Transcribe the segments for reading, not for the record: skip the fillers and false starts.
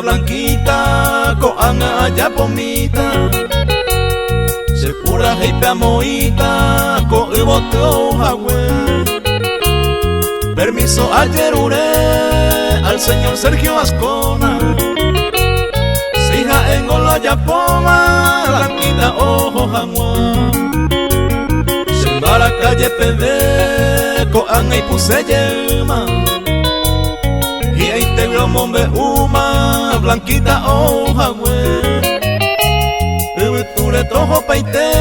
Blanquita, coana allá pomita, se pura heipe moita, co iboteo jagüe. Permiso ayer uré al señor Sergio Ascona, sija en Olaya poma, Blanquita ojo jamua. Se va a la calle pede, coana y puse yema. Y ahí te vio mombe uma, Blanquita hoja güey. Tú le tojo paite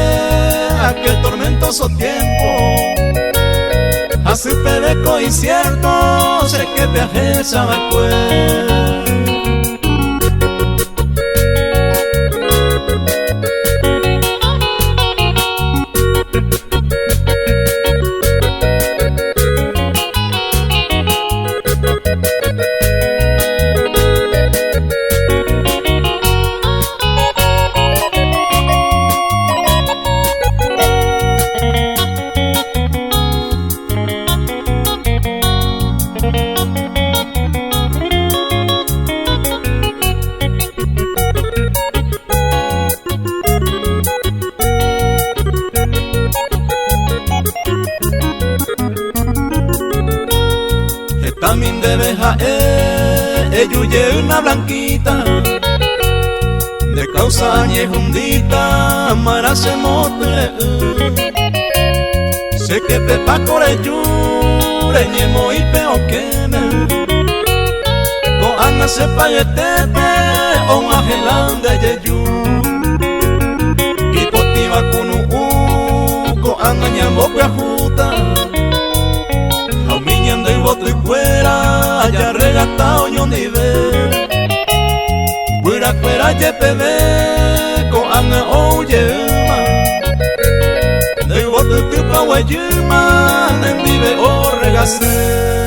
aquel tormentoso tiempo. Así pedeco y cierto, sé que viajé esa pues. También debe eyuye una blanquita de causa ñejundita mara se motre. Sé que te pa coreyure ñemo y peoquene con ana se payetete o un ajelán de yeyu y potiva kunu con ana ñambo peajuta. Voto y fuera, allá regatao yo ni ve. Fuera YPD, con anga oye ma. De voto y tupa guayuma, en vive o regase.